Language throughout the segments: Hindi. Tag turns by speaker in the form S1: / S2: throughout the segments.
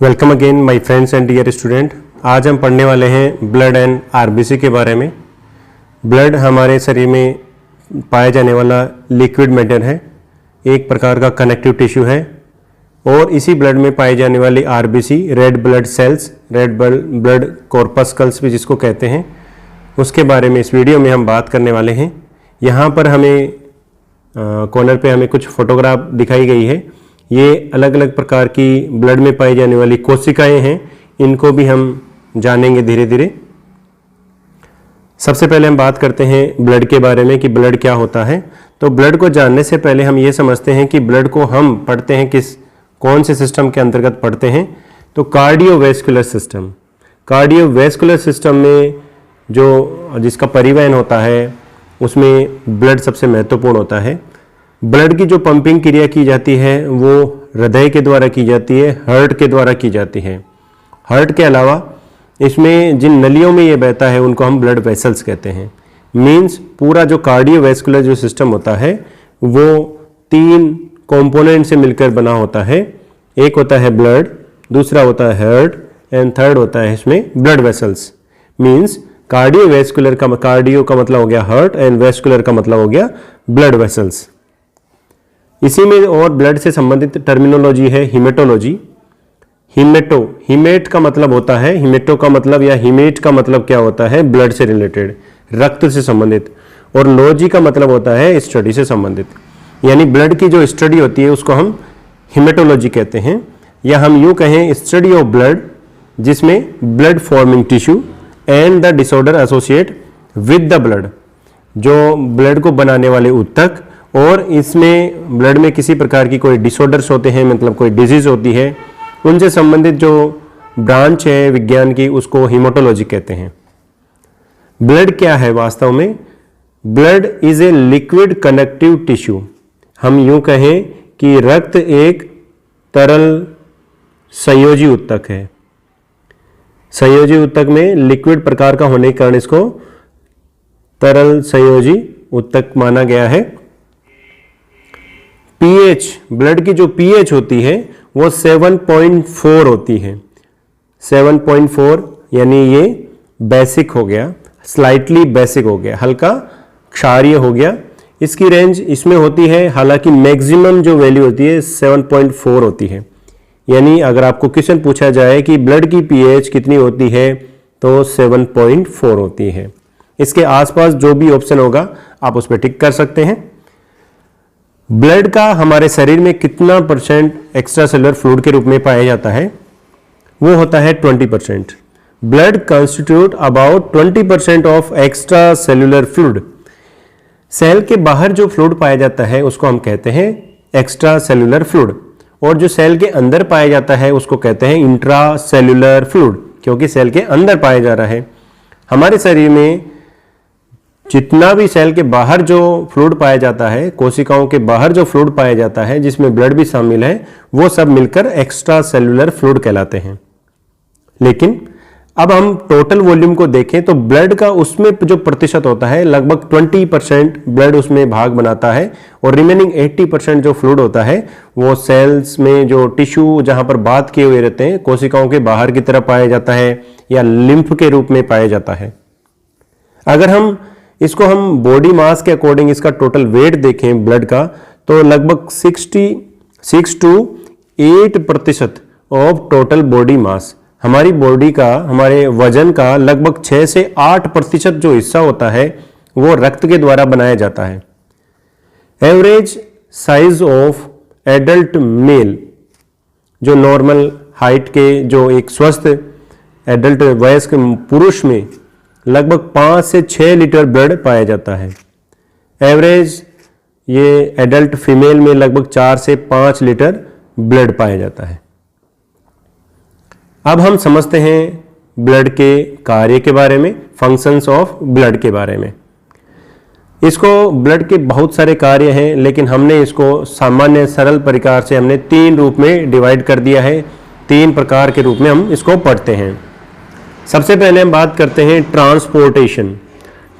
S1: Welcome again my friends and dear student. आज हम पढ़ने वाले हैं ब्लड एंड आरबीसी के बारे में। ब्लड हमारे शरीर में पाया जाने वाला लिक्विड मैटर है, एक प्रकार का कनेक्टिव टिश्यू है। और इसी ब्लड में पाई जाने वाली RBC, red blood cells, red blood corpuscles भी जिसको कहते हैं, उसके बारे में इस वीडियो में हम बात करने वाले हैं। यहाँ पर हमें कॉर्नर पे हमें कुछ फोटोग्राफ दिखाई गई है। ये अलग अलग प्रकार की ब्लड में पाई जाने वाली कोशिकाएं हैं, इनको भी हम जानेंगे धीरे धीरे। सबसे पहले हम बात करते हैं ब्लड के बारे में कि ब्लड क्या होता है। तो ब्लड को जानने से पहले हम ये समझते हैं कि ब्लड को हम पढ़ते हैं कौन से सिस्टम के अंतर्गत पढ़ते हैं। तो कार्डियोवैस्कुलर सिस्टम। कार्डियोवैस्कुलर सिस्टम में जिसका परिवहन होता है उसमें ब्लड सबसे महत्वपूर्ण होता है। ब्लड की जो पंपिंग क्रिया की जाती है वो हृदय के द्वारा की जाती है, हार्ट के द्वारा की जाती है। हार्ट के अलावा इसमें जिन नलियों में ये बहता है उनको हम ब्लड वेसल्स कहते हैं। मींस पूरा जो कार्डियोवैस्कुलर जो सिस्टम होता है वो 3 कंपोनेंट से मिलकर बना होता है। एक होता है ब्लड, दूसरा होता है हार्ट एंड थर्ड होता है इसमें ब्लड वेसल्स। मींस कार्डियोवैस्कुलर का कार्डियो का मतलब हो गया हार्ट एंड वैस्कुलर का मतलब हो गया ब्लड वेसल्स। इसी में और ब्लड से संबंधित टर्मिनोलॉजी है हिमेटोलॉजी। हिमेट का मतलब होता है, हिमेटो का मतलब या हिमेट का मतलब क्या होता है, ब्लड से रिलेटेड, रक्त से संबंधित। और लॉजी का मतलब होता है स्टडी से संबंधित। यानी ब्लड की जो स्टडी होती है उसको हम हिमेटोलॉजी कहते हैं, या हम यूं कहें स्टडी ऑफ ब्लड, जिसमें blood forming tissue and the disorder associate with the blood, जो ब्लड को बनाने वाले ऊतक और इसमें ब्लड में किसी प्रकार की कोई डिसऑर्डर्स होते हैं, मतलब कोई डिजीज होती है, उनसे संबंधित जो ब्रांच है विज्ञान की उसको हिमेटोलॉजी कहते हैं। ब्लड क्या है वास्तव में? Blood is a liquid connective tissue. हम यूं कहें कि रक्त एक तरल संयोजी ऊतक है। संयोजी ऊतक में लिक्विड प्रकार का होने के कारण इसको तरल संयोजी ऊतक माना गया है। पीएच, ब्लड की जो पीएच होती है वो 7.4 होती है। 7.4 यानी ये बेसिक हो गया, स्लाइटली बेसिक हो गया, हल्का क्षारीय हो गया। इसकी रेंज इसमें होती है, हालांकि मैक्सिमम जो वैल्यू होती है 7.4 होती है। यानी अगर आपको क्वेश्चन पूछा जाए कि ब्लड की पीएच कितनी होती है तो 7.4 होती है। इसके आसपास जो भी ऑप्शन होगा आप उस पर टिक कर सकते हैं। ब्लड का हमारे शरीर में कितना परसेंट एक्स्ट्रा सेलुलर फ्लूइड के रूप में पाया जाता है? वो होता है 20%। Blood constitute about 20% of extra cellular fluid. Cell के बाहर जो फ्लूइड पाया जाता है उसको हम कहते हैं एक्स्ट्रा सेलुलर फ्लूइड, और जो सेल के अंदर पाया जाता है उसको कहते हैं इंट्रा सेलुलर फ्लूइड, क्योंकि सेल के अंदर पाया जा रहा है। हमारे शरीर में जितना भी सेल के बाहर जो फ्लूइड पाया जाता है, कोशिकाओं के बाहर जो फ्लूइड पाया जाता है जिसमें ब्लड भी शामिल है, वो सब मिलकर एक्स्ट्रा सेलुलर फ्लूइड कहलाते हैं। लेकिन अब हम टोटल वॉल्यूम को देखें तो ब्लड का उसमें जो प्रतिशत होता है लगभग 20% ब्लड उसमें भाग बनाता है, और रिमेनिंग 80% जो फ्लूइड होता है वो सेल्स में जो टिश्यू जहां पर बात किए हुए रहते हैं कोशिकाओं के बाहर की तरफ पाया जाता है या लिम्फ के रूप में पाया जाता है। अगर हम बॉडी मास के अकॉर्डिंग इसका टोटल वेट देखें ब्लड का, तो लगभग 66 to 8% of total body mass, हमारी बॉडी का, हमारे वजन का लगभग 6 से 8% जो हिस्सा होता है वो रक्त के द्वारा बनाया जाता है। Average size of adult mail, जो नॉर्मल हाइट के जो एक स्वस्थ एडल्ट वयस्क पुरुष में लगभग 5 से 6 लीटर ब्लड पाया जाता है। एवरेज ये एडल्ट फीमेल में लगभग 4 से 5 लीटर ब्लड पाया जाता है। अब हम समझते हैं ब्लड के कार्य के बारे में, फंक्शंस ऑफ ब्लड के बारे में। इसको ब्लड के बहुत सारे कार्य हैं, लेकिन हमने इसको सामान्य सरल प्रकार से हमने 3 रूप में डिवाइड कर दिया है। 3 प्रकार के रूप में हम इसको पढ़ते हैं। सबसे पहले हम बात करते हैं ट्रांसपोर्टेशन।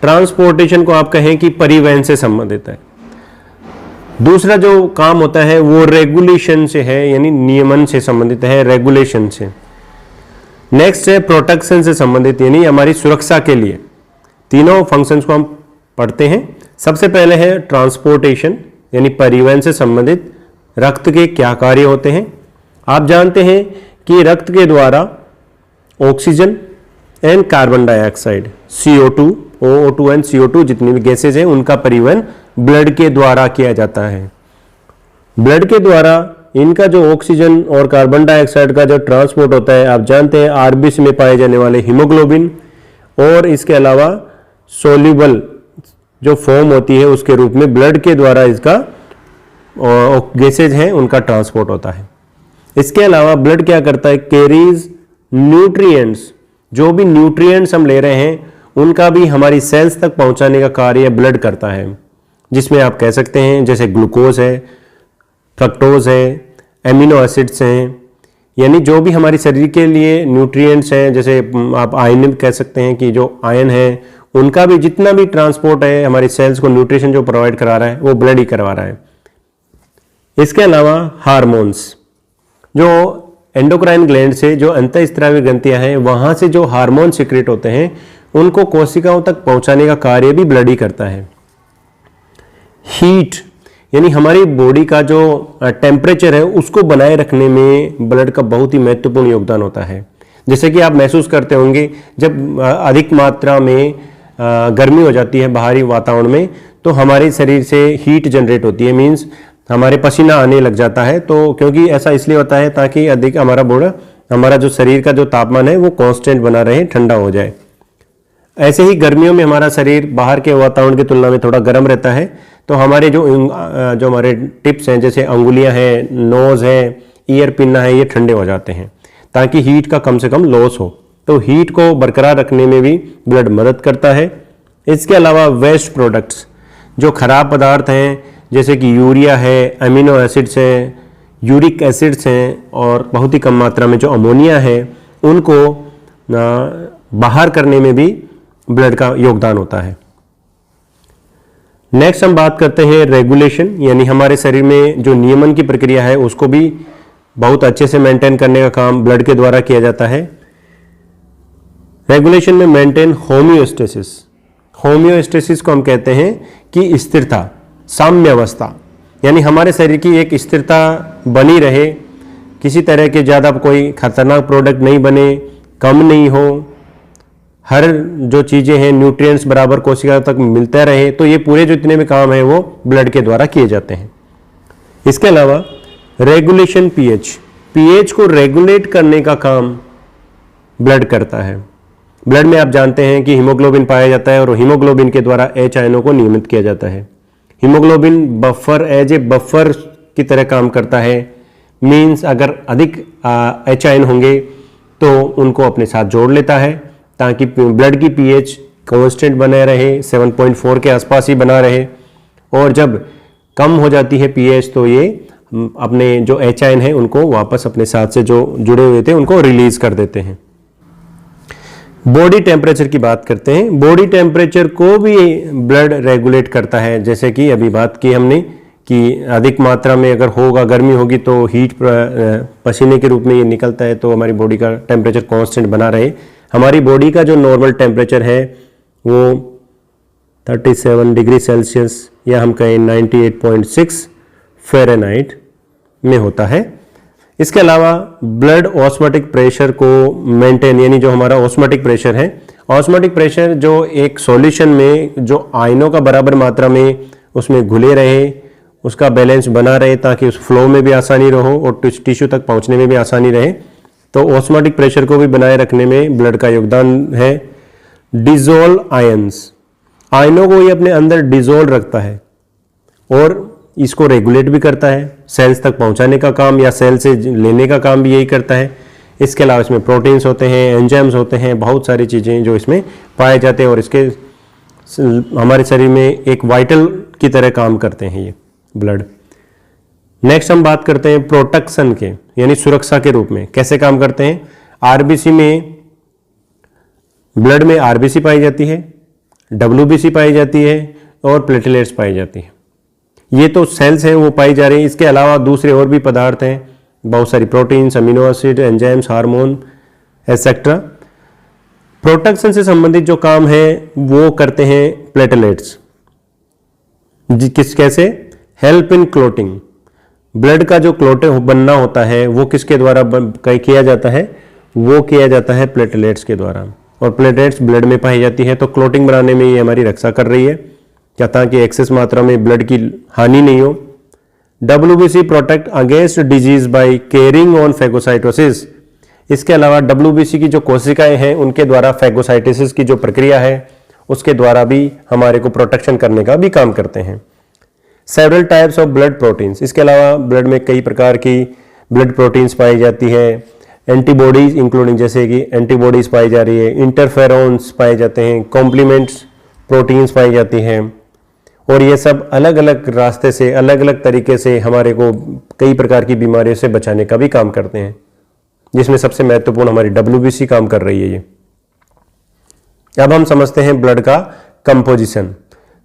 S1: ट्रांसपोर्टेशन को आप कहें कि परिवहन से संबंधित है। दूसरा जो काम होता है वो रेगुलेशन से है, यानी नियमन से संबंधित है, रेगुलेशन से। नेक्स्ट है प्रोटेक्शन से संबंधित, यानी हमारी सुरक्षा के लिए। तीनों फंक्शंस को हम पढ़ते हैं। सबसे पहले है ट्रांसपोर्टेशन, यानी परिवहन से संबंधित रक्त के क्या कार्य होते हैं। आप जानते हैं कि रक्त के द्वारा oxygen and carbon dioxide CO2, O2 and CO2 जितनी भी गैसेज हैं उनका परिवहन ब्लड के द्वारा किया जाता है। ब्लड के द्वारा इनका जो ऑक्सीजन और कार्बन डाइऑक्साइड का जो ट्रांसपोर्ट होता है, आप जानते हैं RBC में पाए जाने वाले हीमोग्लोबिन और इसके अलावा सोल्यूबल जो फॉर्म होती है उसके रूप में ब्लड के द्वारा इसका गैसेज हैं उनका ट्रांसपोर्ट होता है। इसके अलावा ब्लड क्या करता है, कैरीज न्यूट्रिएंट्स, जो भी न्यूट्रिएंट्स हम ले रहे हैं उनका भी हमारी सेल्स तक पहुंचाने का कार्य ब्लड करता है, जिसमें आप कह सकते हैं जैसे ग्लूकोज है, फ्रक्टोज है, एमिनो एसिड्स हैं, यानी जो भी हमारी शरीर के लिए न्यूट्रिएंट्स हैं, जैसे आप आयन कह सकते हैं कि जो आयन है उनका भी जितना भी ट्रांसपोर्ट है हमारी सेल्स को न्यूट्रिशन जो प्रोवाइड करा रहा है वो ब्लड ही करवा रहा है। इसके अलावा हार्मोन्स, जो एंडोक्राइन ग्लैंड से जो अंतःस्रावी ग्रंथियां हैं वहां से जो हार्मोन सिक्रेट होते हैं उनको कोशिकाओं तक पहुंचाने का कार्य भी ब्लड ही करता है। हीट, यानी हमारी बॉडी का जो टेम्परेचर है उसको बनाए रखने में ब्लड का बहुत ही महत्वपूर्ण योगदान होता है। जैसे कि आप महसूस करते होंगे जब अधिक मात्रा में गर्मी हो जाती है बाहरी वातावरण में तो हमारे शरीर से हीट जनरेट होती है, मीन्स हमारे पसीना आने लग जाता है। तो क्योंकि ऐसा इसलिए होता है ताकि अधिक हमारा जो शरीर का जो तापमान है वो कांस्टेंट बना रहे, ठंडा हो जाए। ऐसे ही गर्मियों में हमारा शरीर बाहर के वातावरण की तुलना में थोड़ा गर्म रहता है, तो हमारे जो हमारे टिप्स हैं जैसे अंगुलियां हैं, नोज है, ईयर पिन्ना है, ये ठंडे हो जाते हैं ताकि हीट का कम से कम लॉस हो। तो हीट को बरकरार रखने में भी ब्लड मदद करता है। इसके अलावा वेस्ट प्रोडक्ट्स, जो खराब पदार्थ हैं जैसे कि यूरिया है, अमीनो एसिड्स हैं, यूरिक एसिड्स हैं और बहुत ही कम मात्रा में जो अमोनिया है उनको बाहर करने में भी ब्लड का योगदान होता है। नेक्स्ट हम बात करते हैं रेगुलेशन, यानी हमारे शरीर में जो नियमन की प्रक्रिया है उसको भी बहुत अच्छे से मेंटेन करने का काम ब्लड के द्वारा किया जाता है। रेगुलेशन में मेंटेन होम्योस्टेसिस, होम्योस्टेसिस को हम कहते हैं कि स्थिरता, साम्यावस्था, यानी हमारे शरीर की एक स्थिरता बनी रहे, किसी तरह के ज़्यादा कोई खतरनाक प्रोडक्ट नहीं बने, कम नहीं हो, हर जो चीज़ें हैं न्यूट्रिएंट्स बराबर कोशिका तक मिलता रहे। तो ये पूरे जितने भी काम हैं वो ब्लड के द्वारा किए जाते हैं। इसके अलावा रेगुलेशन पीएच को रेगुलेट करने का काम ब्लड करता है। ब्लड में आप जानते हैं कि हीमोग्लोबिन पाया जाता है और हीमोग्लोबिन के द्वारा H आयनों को नियमित किया जाता है। Haemoglobin buffer as a buffer की तरह काम करता है, मीन्स अगर अधिक H आयन होंगे तो उनको अपने साथ जोड़ लेता है ताकि ब्लड की पीएच कांस्टेंट बने रहे, 7.4 के आसपास ही बना रहे। और जब कम हो जाती है पीएच तो ये अपने जो H आयन है उनको वापस अपने साथ से जो जुड़े हुए थे उनको रिलीज कर देते हैं। बॉडी टेम्परेचर की बात करते हैं। बॉडी टेम्परेचर को भी ब्लड रेगुलेट करता है, जैसे कि अभी बात की हमने कि अधिक मात्रा में अगर होगा, गर्मी होगी तो हीट पसीने के रूप में ये निकलता है तो हमारी बॉडी का टेम्परेचर कांस्टेंट बना रहे। हमारी बॉडी का जो नॉर्मल टेम्परेचर है वो 37 डिग्री सेल्सियस या हम कहें 98.6 फ़ारेनहाइट में होता है। इसके अलावा ब्लड ऑस्मोटिक प्रेशर को मेंटेन, यानी जो हमारा ऑस्मोटिक प्रेशर है, ऑस्मोटिक प्रेशर जो एक सॉल्यूशन में जो आयनों का बराबर मात्रा में उसमें घुले रहे, उसका बैलेंस बना रहे ताकि उस फ्लो में भी आसानी रहो और टिश्यू तक पहुंचने में भी आसानी रहे। तो ऑस्मोटिक प्रेशर को भी बनाए रखने में ब्लड का योगदान है। डिजोल्व आयंस, आयनों को ये अपने अंदर डिजोल्व रखता है और इसको रेगुलेट भी करता है, सेल्स तक पहुंचाने का काम या सेल से लेने का काम भी यही करता है। इसके अलावा इसमें प्रोटीन्स होते हैं, एंजाइम्स होते हैं, बहुत सारी चीज़ें जो इसमें पाए जाते हैं और इसके हमारे शरीर में एक वाइटल की तरह काम करते हैं ये ब्लड। नेक्स्ट हम बात करते हैं प्रोटेक्शन के, यानी सुरक्षा के रूप में कैसे काम करते हैं। आरबीसी में, ब्लड में आरबीसी पाई जाती है, डब्ल्यूबीसी पाई जाती है और प्लेटलेट्स पाई जाती है। ये तो सेल्स हैं वो पाई जा रही हैं, इसके अलावा दूसरे और भी पदार्थ हैं, बहुत सारी proteins, amino acid, enzymes, hormone etcetera. Protection से संबंधित जो काम है वो करते हैं प्लेटलेट्स। कैसे? Help in clotting. ब्लड का जो क्लोट बनना होता है वो किसके द्वारा किया जाता है? वो किया जाता है प्लेटलेट्स के द्वारा। और प्लेटलेट्स ब्लड में पाई जाती है, तो क्लोटिंग बनाने में ये हमारी रक्षा कर रही है, क्या ताकि एक्सेस मात्रा में ब्लड की हानि नहीं हो। WBC protect against disease bye caring on phagocytosis. इसके अलावा WBC की जो कोशिकाएं हैं उनके द्वारा फैगोसाइटोसिस की जो प्रक्रिया है उसके द्वारा भी हमारे को प्रोटेक्शन करने का भी काम करते हैं। Several types of blood proteins. इसके अलावा ब्लड में कई प्रकार की ब्लड प्रोटीन्स पाई जाती है। एंटीबॉडीज इंक्लूडिंग, जैसे कि एंटीबॉडीज पाई जा रही है, इंटरफेरोन्स पाए जाते हैं, कॉम्प्लीमेंट्स प्रोटीन्स पाई जाती हैं। और ये सब अलग अलग रास्ते से, अलग अलग तरीके से हमारे को कई प्रकार की बीमारियों से बचाने का भी काम करते हैं, जिसमें सबसे महत्वपूर्ण हमारी WBC काम कर रही है ये। अब हम समझते हैं ब्लड का कंपोजिशन,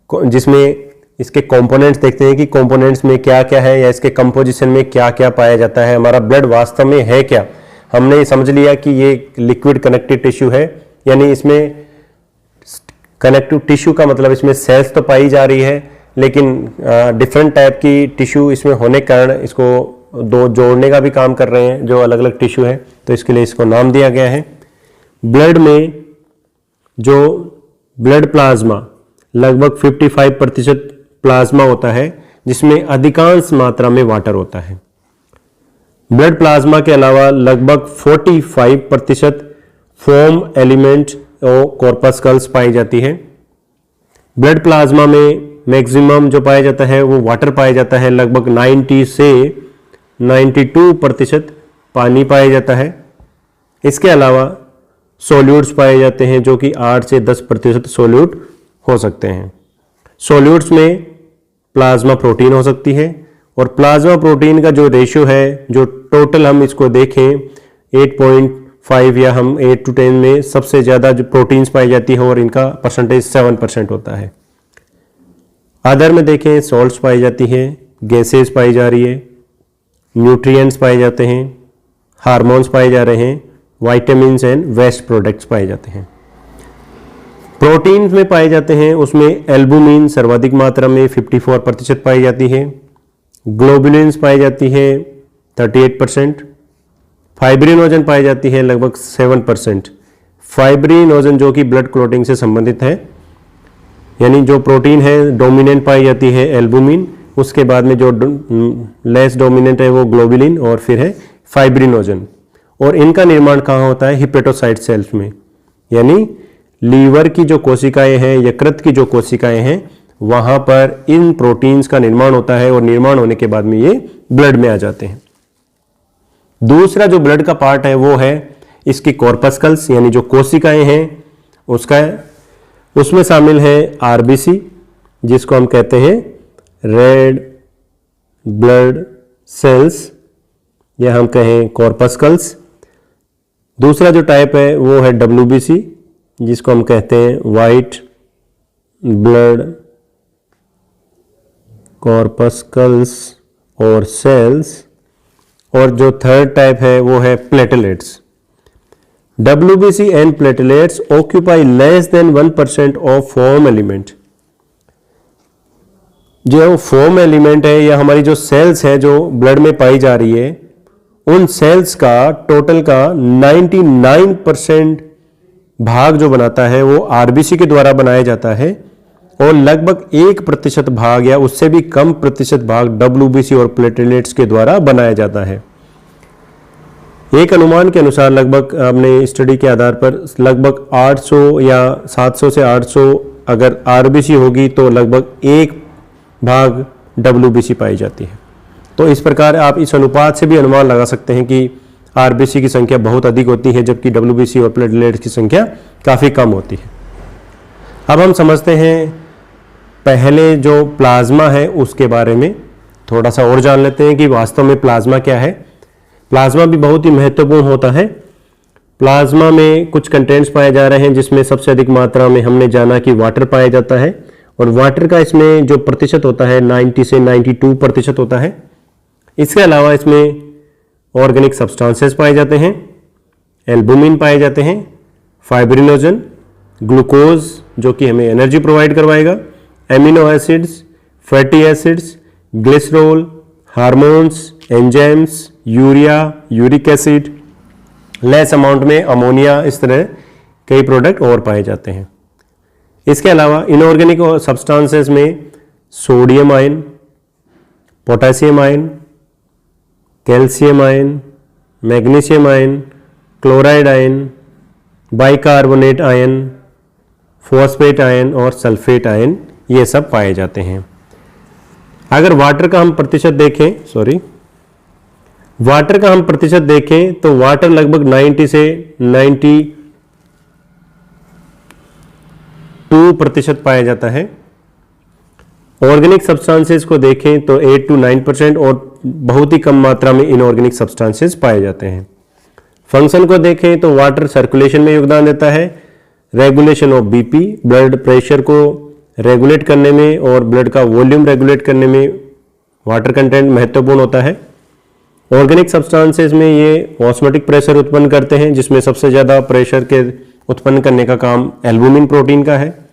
S1: जिसमें इसके कंपोनेंट्स देखते हैं कि कंपोनेंट्स में क्या क्या है या इसके कंपोजिशन में क्या क्या पाया जाता है। हमारा ब्लड वास्तव में है क्या? हमने समझ लिया कि ये लिक्विड कनेक्टिव टिश्यू है, यानी इसमें कनेक्टिव टिश्यू का मतलब इसमें सेल्स तो पाई जा रही है, लेकिन डिफरेंट टाइप की टिश्यू इसमें होने के कारण इसको दो जोड़ने का भी काम कर रहे हैं जो अलग अलग टिश्यू है, तो इसके लिए इसको नाम दिया गया है। ब्लड में जो ब्लड प्लाज्मा लगभग 55% प्लाज्मा होता है, जिसमें अधिकांश मात्रा में वाटर होता है। ब्लड प्लाज्मा के अलावा लगभग 45% फोम एलिमेंट और कॉर्पस्कल्स पाई जाती है। ब्लड प्लाज्मा में मैक्सिमम जो पाया जाता है वो वाटर पाया जाता है, लगभग 90 से 92% पानी पाया जाता है। इसके अलावा सोल्यूट्स पाए जाते हैं जो कि 8 से 10% सोल्यूट हो सकते हैं। सोल्यूट्स में प्लाज्मा प्रोटीन हो सकती है, और प्लाज्मा प्रोटीन का जो रेशियो है, जो टोटल हम इसको देखें 8.5 या हम 8 to 10 में सबसे ज़्यादा जो प्रोटीन्स पाई जाती है और इनका परसेंटेज 7% होता है। अदर में देखें सॉल्ट्स पाई जाती है, गैसेस पाई जा रही है, न्यूट्रिएंट्स पाए जाते हैं, हार्मोन्स पाए जा रहे हैं, वाइटामिन्स एंड वेस्ट प्रोडक्ट्स पाए जाते हैं। प्रोटीन्स में पाए जाते हैं उसमें एल्बुमिन सर्वाधिक मात्रा में 54% पाई जाती है, ग्लोबुलिन्स पाई जाती है 38%, फाइब्रिनोजन पाई जाती है लगभग 7%। फाइब्रिनोजन जो कि ब्लड क्लॉटिंग से संबंधित है, यानी जो प्रोटीन है डोमिनेंट पाई जाती है एल्बुमिन, उसके बाद में जो लेस डोमिनेंट है वो ग्लोबुलिन, और फिर है फाइब्रिनोजन। और इनका निर्माण कहाँ होता है? हिपेटोसाइट सेल्स में, यानी लीवर की जो कोशिकाएं हैं, यकृत की जो कोशिकाएं हैं, वहां पर इन प्रोटीन्स का निर्माण होता है, और निर्माण होने के बाद में ये ब्लड में आ जाते हैं। दूसरा जो ब्लड का पार्ट है वो है इसकी कॉर्पस्कल्स, यानी जो कोशिकाएं हैं उसका, उसमें शामिल है RBC, जिसको हम कहते हैं रेड ब्लड सेल्स, या हम कहें कॉर्पस्कल्स। दूसरा जो टाइप है वो है WBC, जिसको हम कहते हैं वाइट ब्लड कॉर्पस्कल्स और सेल्स। और जो थर्ड टाइप है वो है platelets. WBC and platelets occupy less than 1% of foam element. जो फोम एलिमेंट है या हमारी जो सेल्स है जो ब्लड में पाई जा रही है, उन सेल्स का टोटल का 99% भाग जो बनाता है वो RBC के द्वारा बनाया जाता है, और लगभग 1% भाग या उससे भी कम प्रतिशत भाग WBC और प्लेटलेट्स के द्वारा बनाया जाता है। एक अनुमान के अनुसार लगभग, हमने स्टडी के आधार पर लगभग 800 या 700 से 800 अगर RBC होगी तो लगभग 1 भाग WBC पाई जाती है। तो इस प्रकार आप इस अनुपात से भी अनुमान लगा सकते हैं कि RBC की संख्या बहुत अधिक होती है, जबकि WBC और प्लेटलेट्स की संख्या काफ़ी कम होती है। अब हम समझते हैं पहले जो प्लाज्मा है उसके बारे में थोड़ा सा और जान लेते हैं कि वास्तव में प्लाज्मा क्या है। प्लाज्मा भी बहुत ही महत्वपूर्ण होता है। प्लाज्मा में कुछ कंटेंट्स पाए जा रहे हैं, जिसमें सबसे अधिक मात्रा में हमने जाना कि वाटर पाया जाता है, और वाटर का इसमें जो प्रतिशत होता है 90 से 92% होता है। इसके अलावा इसमें ऑर्गेनिक सब्सटेंसेस पाए जाते हैं, एल्बुमिन पाए जाते हैं, फाइब्रिनोजन, ग्लूकोज जो कि हमें एनर्जी प्रोवाइड करवाएगा, amino acids, fatty acids, glycerol, hormones, enzymes, urea, uric acid, less amount में अमोनिया, इस तरह कई प्रोडक्ट और पाए जाते हैं। इसके अलावा इनऑर्गेनिक सब्सटेंसेस में sodium ion, potassium ion, calcium ion, magnesium ion, chloride ion, bicarbonate ion, phosphate ion और सल्फेट आयन, ये सब पाए जाते हैं। अगर वाटर का हम प्रतिशत देखें तो वाटर लगभग 90 से 92% पाया जाता है। ऑर्गेनिक सब्सटेंसेस को देखें तो 8 to 9% और बहुत ही कम मात्रा में इनऑर्गेनिक सब्सटेंसेस पाए जाते हैं। फंक्शन को देखें तो वाटर सर्कुलेशन में योगदान देता है, regulation of BP, blood pressure को रेगुलेट करने में और ब्लड का वॉल्यूम रेगुलेट करने में वाटर कंटेंट महत्वपूर्ण होता है। ऑर्गेनिक सब्सटेंसेस में ये ऑस्मोटिक प्रेशर उत्पन्न करते हैं, जिसमें सबसे ज़्यादा प्रेशर के उत्पन्न करने का काम एल्बुमिन प्रोटीन का है।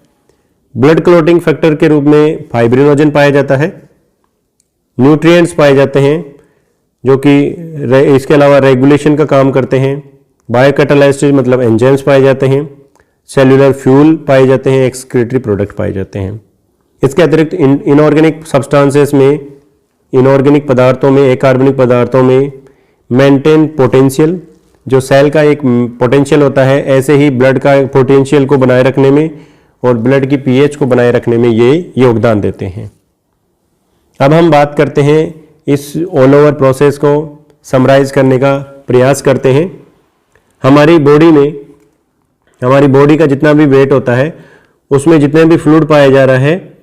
S1: ब्लड क्लॉटिंग फैक्टर के रूप में फाइब्रिनोजन पाया जाता है। न्यूट्रिएंट्स पाए जाते हैं जो कि इसके अलावा रेगुलेशन का काम करते हैं। बायोकैटालाइसिस मतलब एंजाइम्स पाए जाते हैं। सेल्यूलर फ्यूल पाए जाते हैं, एक्सक्रीटरी प्रोडक्ट पाए जाते हैं। इसके अतिरिक्त इनऑर्गेनिक सब्सटेंसेस में, इनऑर्गेनिक पदार्थों में, अकार्बनिक पदार्थों में मेंटेन पोटेंशियल, जो सेल का एक पोटेंशियल होता है, ऐसे ही ब्लड का पोटेंशियल को बनाए रखने में और ब्लड की पीएच को बनाए रखने में ये योगदान देते हैं। अब हम बात करते हैं, इस ऑल ओवर प्रोसेस को समराइज करने का प्रयास करते हैं। हमारी बॉडी का जितना भी वेट होता है उसमें जितने भी फ्लूइड पाया जा रहा है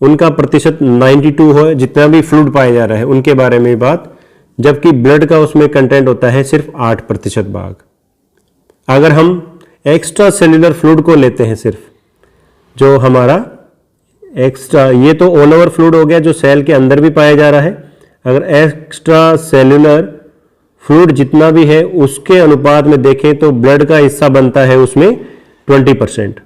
S1: उनका प्रतिशत 92 हो, जितना भी फ्लूइड पाया जा रहा है उनके बारे में बात, जबकि ब्लड का उसमें कंटेंट होता है सिर्फ 8% भाग। अगर हम एक्स्ट्रा सेल्यूलर फ्लूइड को लेते हैं, सिर्फ जो हमारा एक्स्ट्रा, ये तो ऑल ओवर फ्लूइड हो गया जो सेल के अंदर भी पाया जा रहा है, अगर एक्स्ट्रा सेल्यूलर फ्लूइड जितना भी है उसके अनुपात में देखें तो ब्लड का हिस्सा बनता है उसमें 20%।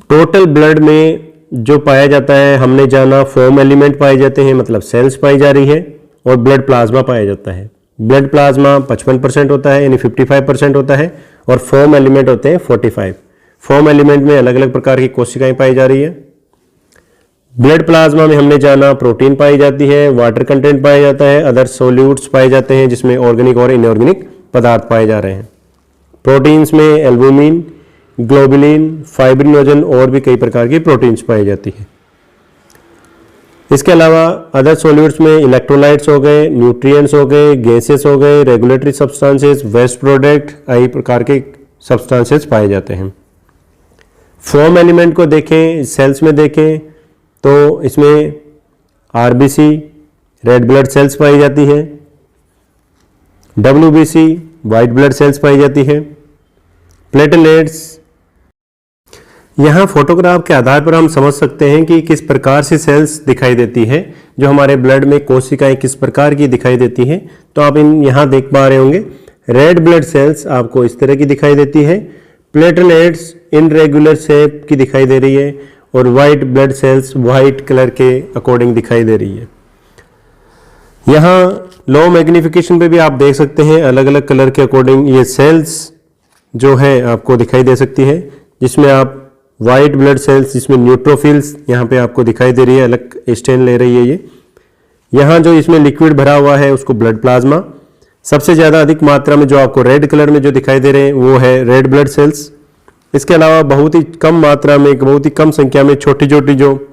S1: टोटल ब्लड में जो पाया जाता है, हमने जाना फोम एलिमेंट पाए जाते हैं, मतलब सेल्स पाई जा रही है, और ब्लड प्लाज्मा पाया जाता है। ब्लड प्लाज्मा 55% होता है, यानी 55% होता है, और फोम एलिमेंट होते हैं 45। फोम एलिमेंट में अलग अलग प्रकार की कोशिकाएं पाई जा रही है। ब्लड प्लाज्मा में हमने जाना प्रोटीन पाई जाती है, वाटर कंटेंट पाया जाता है, अदर सोल्यूट्स पाए जाते हैं जिसमें ऑर्गेनिक और इनऑर्गेनिक पदार्थ पाए जा रहे हैं। प्रोटीन्स में एल्बुमिन, ग्लोबुलिन, फाइब्रिनोजन और भी कई प्रकार की प्रोटीन्स पाई जाती है। इसके अलावा अदर सॉल्यूट्स में इलेक्ट्रोलाइट्स हो गए, न्यूट्रिएंट्स हो गए, गैसेस हो गए, रेगुलेटरी सब्सटेंसेस, वेस्ट प्रोडक्ट, कई प्रकार के सब्सटेंसेस पाए जाते हैं। फोम एलिमेंट को देखें, सेल्स में देखें तो इसमें आरबीसी, रेड ब्लड सेल्स पाई जाती है, डब्ल्यूबीसी, वाइट ब्लड सेल्स पाई जाती है, प्लेटलेट्स। यहाँ फोटोग्राफ के आधार पर हम समझ सकते हैं कि किस प्रकार से सेल्स दिखाई देती है, जो हमारे ब्लड में कोशिकाएं किस प्रकार की दिखाई देती है। तो आप यहाँ देख पा रहे होंगे, रेड ब्लड सेल्स आपको इस तरह की दिखाई देती है, प्लेटलेट्स इनरेगुलर शेप की दिखाई दे रही है, और white blood cells white colour के अकॉर्डिंग दिखाई दे रही है। यहाँ लो मैग्निफिकेशन पे भी आप देख सकते हैं, अलग अलग कलर के अकॉर्डिंग ये सेल्स जो है आपको दिखाई दे सकती है, जिसमें आप वाइट ब्लड सेल्स, जिसमें न्यूट्रोफिल्स यहाँ पे आपको दिखाई दे रही है, अलग स्टेन ले रही है ये। यहाँ जो इसमें लिक्विड भरा हुआ है उसको ब्लड प्लाज्मा, सबसे ज़्यादा अधिक मात्रा में जो आपको रेड कलर में जो दिखाई दे रहे हैं वो है रेड ब्लड सेल्स। इसके अलावा बहुत ही कम मात्रा में, बहुत ही कम संख्या में छोटी छोटी जो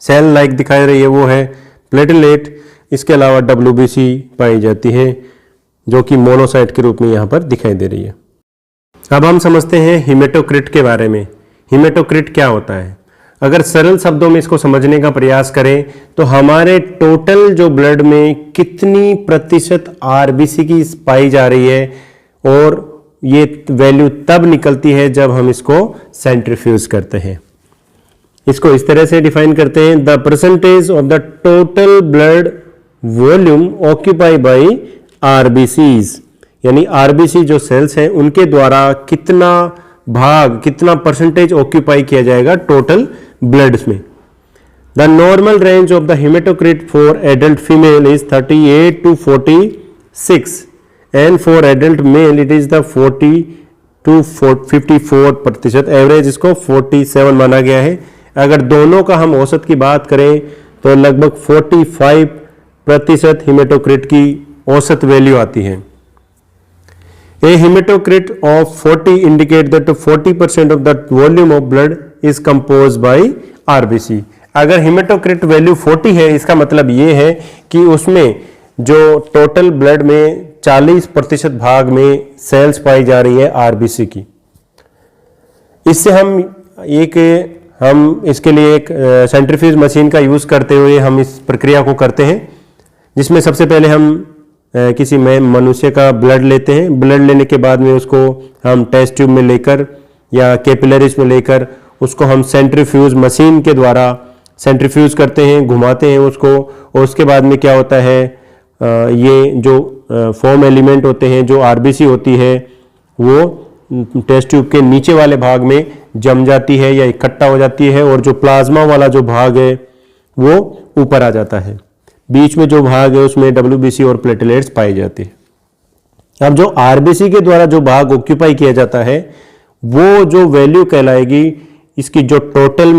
S1: सेल लाइक दिखाई रही है वो है प्लेटलेट। इसके अलावा डब्ल्यूबीसी पाई जाती है जो कि मोनोसाइट के रूप में यहाँ पर दिखाई दे रही है। अब हम समझते हैं हीमेटोक्रिट के बारे में। हीमेटोक्रिट क्या होता है? अगर सरल शब्दों में इसको समझने का प्रयास करें तो हमारे टोटल जो ब्लड में कितनी प्रतिशत आरबीसी की पाई जा रही है और ये वैल्यू तब निकलती है जब हम इसको सेंट्रीफ्यूज करते हैं। इसको इस तरह से डिफाइन करते हैं, the percentage of the total blood volume occupy by RBCs, यानी आरबीसी जो सेल्स हैं उनके द्वारा कितना भाग, कितना परसेंटेज ऑक्यूपाई किया जाएगा टोटल ब्लड्स में। The normal range of the haematocrit for adult female is 38 to 46 and for adult mail it is the 40 to 54%। Average इसको 47 माना गया है। अगर दोनों का हम औसत की बात करें तो लगभग 45% हेमेटोक्रिट की औसत वैल्यू आती है। A hematocrit of 40 indicate that 40% of the volume of blood is composed by RBC। अगर हेमेटोक्रिट वैल्यू 40 है, इसका मतलब ये है कि उसमें जो टोटल ब्लड में 40% भाग में सेल्स पाई जा रही है आरबीसी की। इससे हम इसके लिए एक सेंट्रीफ्यूज मशीन का यूज करते हुए हम इस प्रक्रिया को करते हैं, जिसमें सबसे पहले हम किसी में मनुष्य का ब्लड लेते हैं। ब्लड लेने के बाद में उसको हम टेस्ट ट्यूब में लेकर या कैपिलरीज में लेकर उसको हम सेंट्रीफ्यूज मशीन के द्वारा सेंट्रीफ्यूज करते हैं, घुमाते हैं उसको, और उसके बाद में क्या होता है, ये जो फॉर्म एलिमेंट होते हैं, जो आरबीसी होती है, वो टेस्ट ट्यूब के नीचे वाले भाग में जम जाती है या इकट्ठा हो जाती है, और जो प्लाज्मा वाला जो भाग है वो ऊपर आ जाता है। बीच में जो भाग है उसमें डब्ल्यूबीसी और प्लेटलेट्स पाई जाती है। अब जो आरबीसी के द्वारा जो भाग ऑक्यूपाई किया जाता है वो जो वैल्यू कहलाएगी इसकी, जो टोटल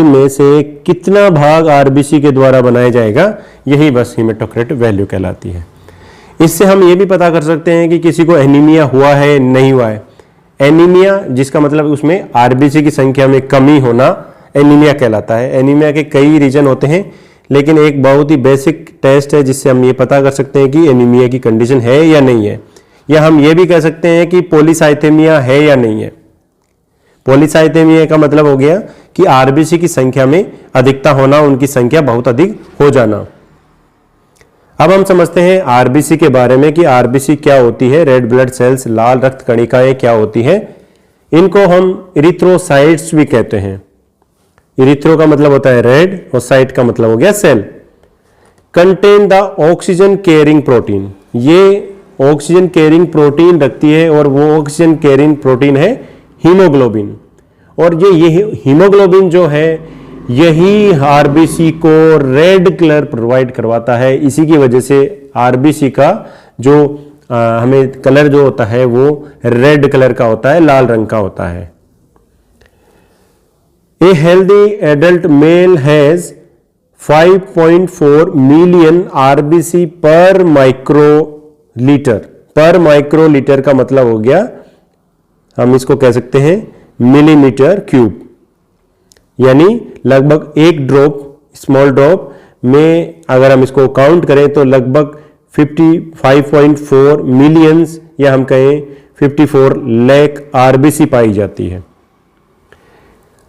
S1: में से कितना भाग आरबीसी के द्वारा बनाया जाएगा, यही बस हेमेटोक्रिट वैल्यू कहलाती है। इससे हम ये भी पता कर सकते हैं कि किसी को एनीमिया हुआ है नहीं हुआ है। एनीमिया जिसका मतलब उसमें आरबीसी की संख्या में कमी होना एनीमिया कहलाता है। एनीमिया के कई रीजन होते हैं, लेकिन एक बहुत ही बेसिक टेस्ट है जिससे हम ये पता कर सकते हैं कि एनीमिया की कंडीशन है या नहीं है। या हम ये भी कह सकते हैं कि पॉलीसाइथेमिया है या नहीं है। पॉलीसाइथेमिया का मतलब हो गया कि आरबीसी की संख्या में अधिकता होना, उनकी संख्या बहुत अधिक हो जाना। अब हम समझते हैं आरबीसी के बारे में कि आरबीसी क्या होती है, रेड ब्लड सेल्स, लाल रक्त कणिकाएं क्या होती है। इनको हम इरिथ्रोसाइट्स भी कहते हैं। इरिथ्रो का मतलब होता है रेड और साइट का मतलब हो गया cell. Contain the oxygen carrying protein, ये ऑक्सीजन कैरिंग प्रोटीन रखती है, और वो ऑक्सीजन कैरिंग प्रोटीन है हीमोग्लोबिन। और ये हीमोग्लोबिन जो है यही आरबीसी को रेड कलर प्रोवाइड करवाता है। इसी की वजह से आरबीसी का जो हमें कलर जो होता है वो रेड कलर का होता है, लाल रंग का होता है। A healthy adult male has 5.4 million RBC per microliter। पर माइक्रोलीटर का मतलब हो गया, हम इसको कह सकते हैं मिलीमीटर क्यूब, यानी लगभग एक ड्रॉप, स्मॉल ड्रॉप में अगर हम इसको काउंट करें तो लगभग 55.4 मिलियंस या हम कहें 54 लाख आरबीसी पाई जाती है।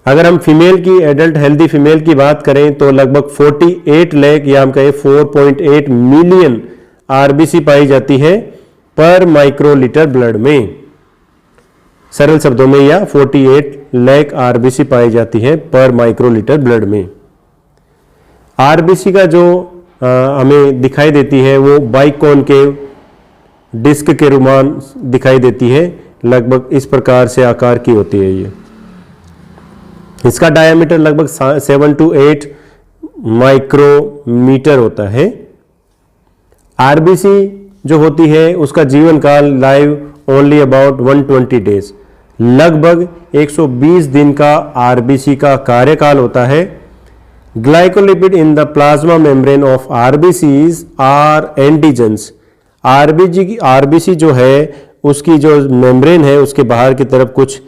S1: अगर हम फीमेल की, एडल्ट हेल्दी फीमेल की बात करें तो लगभग 48 लाख या हम कहें 4.8 मिलियन आरबीसी पाई जाती है पर माइक्रोलीटर ब्लड में। सरल शब्दों में या 48 लाख आरबीसी पाई जाती है पर माइक्रोलीटर ब्लड में। आरबीसी का जो हमें दिखाई देती है वो बाइकॉनकेव डिस्क के रुमान दिखाई देती है, लगभग इस प्रकार से आकार की होती है ये। इसका डायमीटर लगभग 7 to 8 माइक्रोमीटर होता है। आरबीसी जो होती है उसका जीवन काल लाइव ओनली अबाउट 120 डेज, लगभग 120 दिन का आरबीसी का कार्यकाल होता है। Glycolipid in the plasma membrane of RBCs are antigens. RBC जो है उसकी जो मेम्ब्रेन है उसके बाहर की तरफ कुछ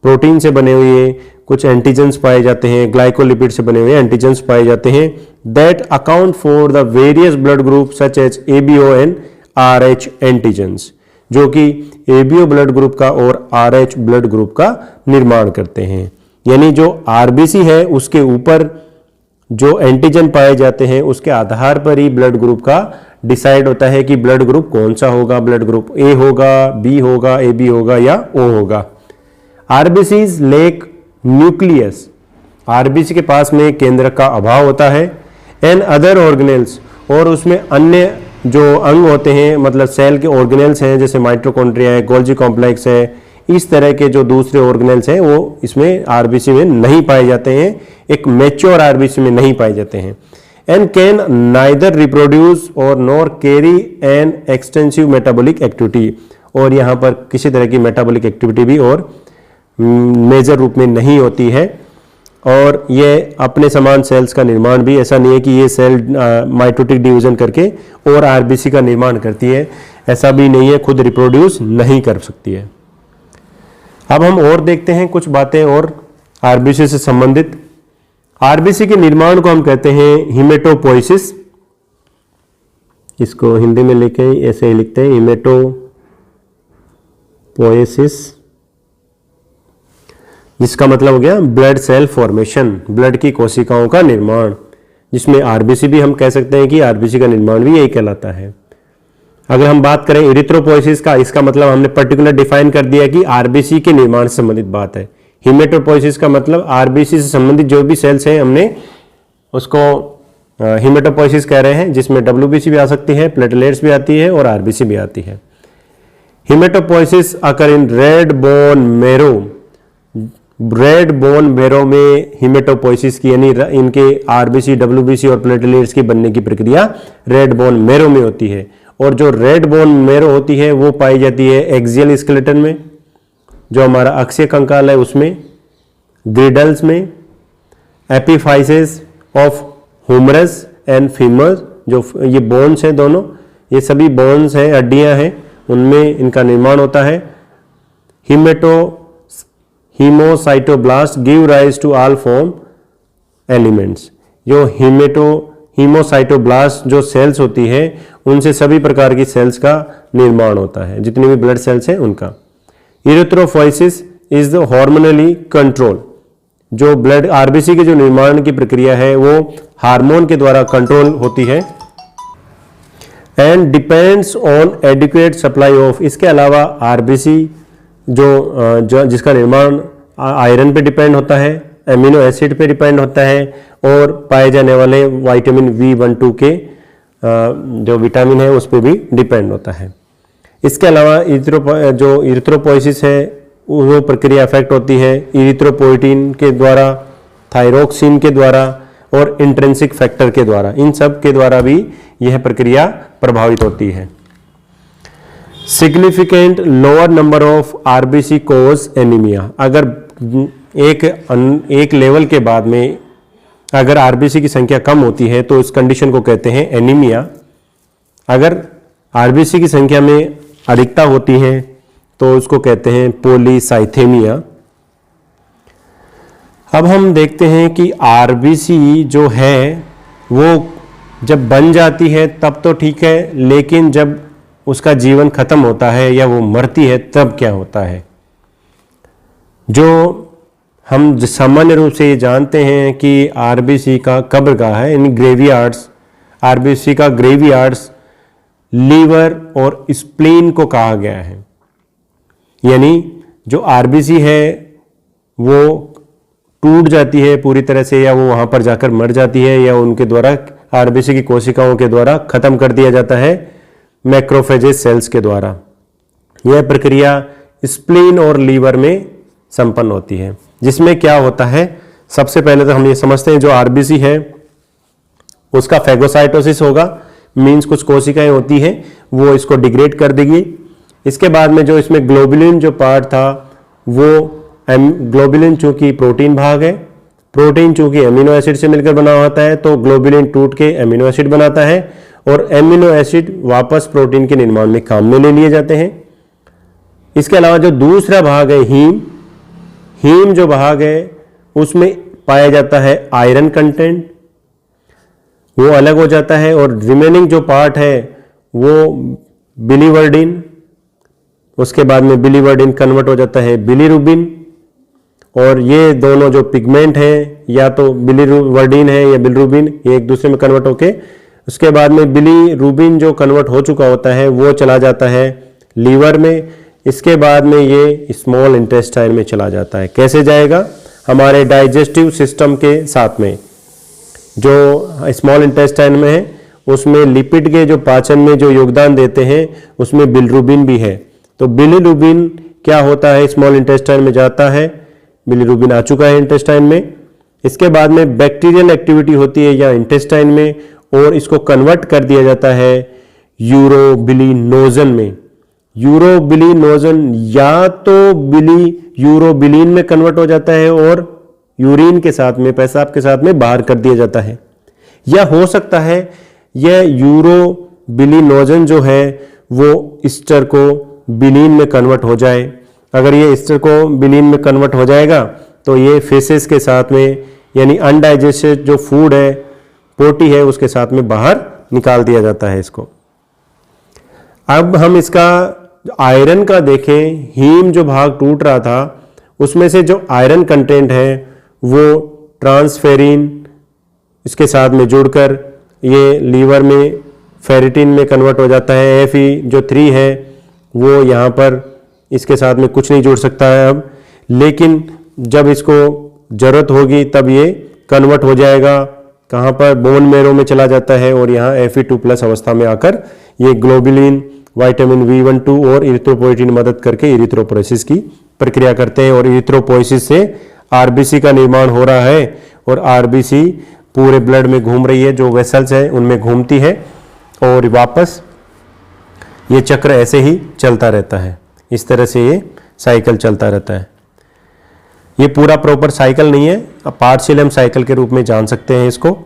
S1: प्रोटीन से बने हुए कुछ एंटीजेंस पाए जाते हैं, ग्लाइकोलिपिड से बने हुए एंटीजेंस पाए जाते हैं, that account for the various blood group such as ABO and Rh antigens, जो कि एबीओ ब्लड ग्रुप का और आरएच ब्लड ग्रुप का निर्माण करते हैं। यानी जो आरबीसी है उसके ऊपर जो एंटीजन पाए जाते हैं उसके आधार पर ही ब्लड ग्रुप का डिसाइड होता है कि ब्लड ग्रुप कौन सा होगा, ब्लड ग्रुप ए होगा, बी होगा, ए बी होगा या ओ होगा। आरबीसीज लेक न्यूक्लियस, आरबीसी के पास में केंद्र का अभाव होता है। एंड अदर ऑर्गेनेल्स, और उसमें अन्य जो अंग होते हैं, मतलब सेल के ऑर्गेनेल्स हैं, जैसे माइटोकॉन्ड्रिया है, गोल्जी कॉम्प्लेक्स है, इस तरह के जो दूसरे ऑर्गेनेल्स हैं वो इसमें आरबीसी में नहीं पाए जाते हैं, एक मैच्योर आरबीसी में नहीं पाए जाते हैं। एंड कैन नाइदर रिप्रोड्यूस और nor carry an extensive metabolic activity, और यहाँ पर किसी तरह की मेटाबॉलिक एक्टिविटी भी और मेजर रूप में नहीं होती है। और ये अपने समान सेल्स का निर्माण भी, ऐसा नहीं है कि ये सेल माइटोटिक डिवीजन करके और आरबीसी का निर्माण करती है, ऐसा भी नहीं है, खुद रिप्रोड्यूस नहीं कर सकती है। अब हम और देखते हैं कुछ बातें और आरबीसी से संबंधित। आरबीसी के निर्माण को हम कहते हैं हीमेटोपोइसिस, इसको हिंदी में लिखे ऐसे ही लिखते हैं, हीमेटोपोइसिस, जिसका मतलब हो गया ब्लड सेल फॉर्मेशन, ब्लड की कोशिकाओं का निर्माण, जिसमें आरबीसी भी हम कह सकते हैं कि आरबीसी का निर्माण भी यही कहलाता है। अगर हम बात करें इरिथ्रोपोइसिस का, इसका मतलब हमने पर्टिकुलर डिफाइन कर दिया कि आरबीसी के निर्माण से संबंधित बात है। हीमेटोपोइसिस का मतलब आरबीसी से संबंधित जो भी सेल्स हैं हमने उसको हीमेटोपोइसिस कह रहे हैं, जिसमें डब्ल्यूबीसी भी आ सकती है, प्लेटलेट्स भी आती है और आरबीसी भी आती है। Haematopoiesis occur in red bone marrow, red bone marrow में हीमेटोपोइसिस की यानी इनके आरबीसी, डब्ल्यूबीसी और प्लेटलेट्स की बनने की प्रक्रिया रेड बोन मेरो में होती है। और जो रेड बोन मेरो होती है वो पाई जाती है एक्सियल स्केलेटन में, जो हमारा अक्षीय कंकाल है उसमें, ग्रिडल्स में, एपिफाइसेस ऑफ ह्यूमरस एंड फीमर, जो ये बोन्स हैं दोनों, ये सभी बोन्स हैं, हड्डियां हैं, उनमें इनका निर्माण होता है। Haemocytoblast give rise to all form elements, जो हीमोसाइटोब्लास्ट जो सेल्स होती है उनसे सभी प्रकार की सेल्स का निर्माण होता है, जितनी भी ब्लड सेल्स हैं उनका। इरिथ्रोपोइसिस इज द हार्मोनली कंट्रोल, जो ब्लड आरबीसी के जो निर्माण की प्रक्रिया है वो हार्मोन के द्वारा कंट्रोल होती है। And depends on adequate supply of, इसके अलावा आरबीसी जो जिसका निर्माण आयरन पे डिपेंड होता है, एमिनो एसिड पे डिपेंड होता है और पाए जाने वाले विटामिन B12 के जो विटामिन है उस पर भी डिपेंड होता है। इसके अलावा जो इरिथ्रोपोइसिस है वो प्रक्रिया अफेक्ट होती है इरिथ्रोपोइटिन के द्वारा, थायरोक्सिन के द्वारा और इंट्रिंसिक फैक्टर के द्वारा, इन सब के द्वारा भी यह प्रक्रिया प्रभावित होती है। Significant lower number of RBC cause anaemia, अगर एक लेवल के बाद में अगर आरबीसी की संख्या कम होती है तो इस कंडीशन को कहते हैं एनीमिया। अगर आरबीसी की संख्या में अधिकता होती है तो उसको कहते हैं पॉलीसाइथेमिया। अब हम देखते हैं कि आरबीसी जो है वो जब बन जाती है तब तो ठीक है, लेकिन जब उसका जीवन खत्म होता है या वो मरती है तब क्या होता है। जो हम सामान्य रूप से ये जानते हैं कि आरबीसी का कब्रगाह है, यानी ग्रेवयार्ड्स, आरबीसी का ग्रेवयार्ड्स लीवर और स्प्लीन को कहा गया है। यानी जो आरबीसी है वो टूट जाती है पूरी तरह से, या वो वहाँ पर जाकर मर जाती है, या उनके द्वारा आरबीसी की कोशिकाओं के द्वारा खत्म कर दिया जाता है मैक्रोफेजेस सेल्स के द्वारा। यह प्रक्रिया स्प्लीन और लीवर में संपन्न होती है, जिसमें क्या होता है, सबसे पहले तो हम ये समझते हैं जो आरबीसी है उसका फैगोसाइटोसिस होगा, मींस कुछ कोशिकाएं होती हैं वो इसको डिग्रेड कर देगी। इसके बाद में जो इसमें ग्लोबुलिन जो पार्ट था वो ग्लोबुलिन चूंकि प्रोटीन भाग है, प्रोटीन चूंकि एमिनो एसिड से मिलकर बना होता है तो ग्लोबुलिन टूट के एमिनो एसिड बनाता है और एमिनो एसिड वापस प्रोटीन के निर्माण में काम में ले लिए जाते हैं। इसके अलावा जो दूसरा भाग है हीम जो भाग है उसमें पाया जाता है आयरन कंटेंट, वो अलग हो जाता है, और रिमेनिंग जो पार्ट है वो बिलीवर्डिन, उसके बाद में बिलीवर्डिन कन्वर्ट हो जाता है बिलीरुबिन, और ये दोनों जो पिगमेंट हैं या तो बिलीवर्डिन है या बिलीरुबिन, ये एक दूसरे में कन्वर्ट होके उसके बाद में बिलीरुबिन जो कन्वर्ट हो चुका होता है वो चला जाता है लीवर में। इसके बाद में ये स्मॉल इंटेस्टाइन में चला जाता है। कैसे जाएगा? हमारे डाइजेस्टिव सिस्टम के साथ में। जो स्मॉल इंटेस्टाइन में है उसमें लिपिड के जो पाचन में जो योगदान देते हैं उसमें बिलीरुबिन भी है। तो बिलीरुबिन क्या होता है? स्मॉल इंटेस्टाइन में जाता है, बिलीरुबिन आ चुका है इंटेस्टाइन में। इसके बाद में बैक्टीरियल एक्टिविटी होती है या इंटेस्टाइन में और इसको कन्वर्ट कर दिया जाता है यूरोबिलिनोजन में। यूरोबिलिनोजन या तो यूरोबिलिन में कन्वर्ट हो जाता है और यूरिन के साथ में, पेशाब के साथ में बाहर कर दिया जाता है, या हो सकता है यह यूरोबिलिनोजन जो है वो ईस्टर को बिलीन में कन्वर्ट हो जाए। अगर ये ईस्टर को बिलीन में कन्वर्ट हो जाएगा तो ये फेसेस के साथ में, यानी अनडाइजेस्टेड जो फूड है, पोटी है, उसके साथ में बाहर निकाल दिया जाता है इसको। अब हम इसका आयरन का देखें। हीम जो भाग टूट रहा था उसमें से जो आयरन कंटेंट है वो ट्रांसफेरिन इसके साथ में जुड़कर ये लीवर में फेरिटिन में कन्वर्ट हो जाता है। Fe जो 3 है वो यहाँ पर इसके साथ में कुछ नहीं जुड़ सकता है अब, लेकिन जब इसको जरूरत होगी तब ये कन्वर्ट हो जाएगा। कहाँ पर? बोन मैरो में चला जाता है और यहाँ Fe2+ अवस्था में आकर ये ग्लोबुलिन, विटामिन B12 और इरिथ्रोपोइटिन मदद करके इरिथ्रोपोरेसिस की प्रक्रिया करते हैं और इरिथ्रोपोइसिस से आरबीसी का निर्माण हो रहा है और आरबीसी पूरे ब्लड में घूम रही है, जो वेसल्स हैं उनमें घूमती है और वापस ये चक्र ऐसे ही चलता रहता है। इस तरह से ये साइकिल चलता रहता है। ये पूरा प्रॉपर साइकिल नहीं है, पार्शियल हम साइकिल के रूप में जान सकते हैं इसको।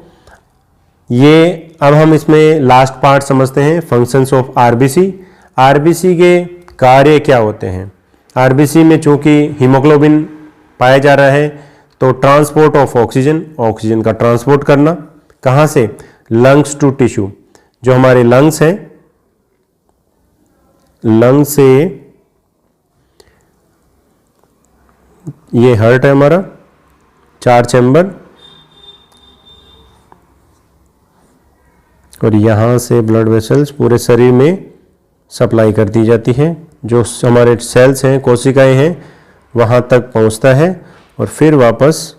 S1: ये अब हम इसमें लास्ट पार्ट समझते हैं, फंक्शंस ऑफ आरबीसी। आरबीसी के कार्य क्या होते हैं? आरबीसी में चूंकि हीमोग्लोबिन पाया जा रहा है तो ट्रांसपोर्ट ऑफ ऑक्सीजन, ऑक्सीजन का ट्रांसपोर्ट करना। कहाँ से? Lungs to tissue. जो हमारे लंग्स हैं, लंग्स से ये हार्ट है हमारा, 4 चैम्बर, और यहां से ब्लड वेसल्स पूरे शरीर में सप्लाई कर दी जाती है। जो हमारे सेल्स हैं, कोशिकाएं हैं, वहां तक पहुंचता है और फिर वापस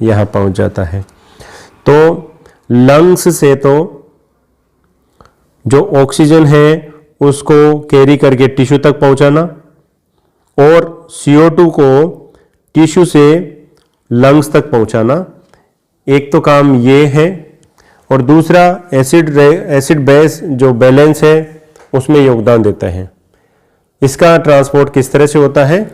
S1: यहां पहुंच जाता है। तो लंग्स से तो जो ऑक्सीजन है उसको कैरी करके टिश्यू तक पहुंचाना और CO2 को टिश्यू से लंग्स तक पहुंचाना, एक तो काम ये है। और दूसरा एसिड बेस जो बैलेंस है उसमें योगदान देता है। इसका ट्रांसपोर्ट किस तरह से होता है?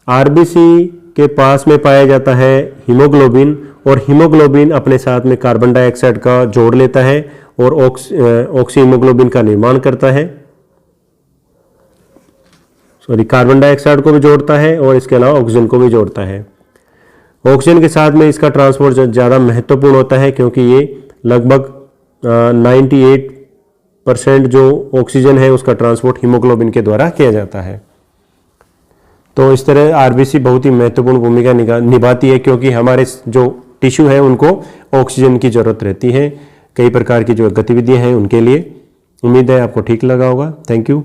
S1: आरबीसी के पास में पाया जाता है हीमोग्लोबिन, और हीमोग्लोबिन अपने साथ में कार्बन डाइऑक्साइड का जोड़ लेता है और ऑक्सी हीमोग्लोबिन का निर्माण करता है। कार्बन डाइऑक्साइड को भी जोड़ता है और इसके अलावा ऑक्सीजन को भी जोड़ता है। ऑक्सीजन के साथ में इसका ट्रांसपोर्ट ज़्यादा महत्वपूर्ण होता है क्योंकि ये लगभग 98% जो ऑक्सीजन है उसका ट्रांसपोर्ट हीमोग्लोबिन के द्वारा किया जाता है। तो इस तरह आरबीसी बहुत ही महत्वपूर्ण भूमिका निभाती है क्योंकि हमारे जो टिश्यू है उनको ऑक्सीजन की जरूरत रहती है कई प्रकार की जो गतिविधियां हैं उनके लिए। उम्मीद है आपको ठीक लगा होगा। Thank you.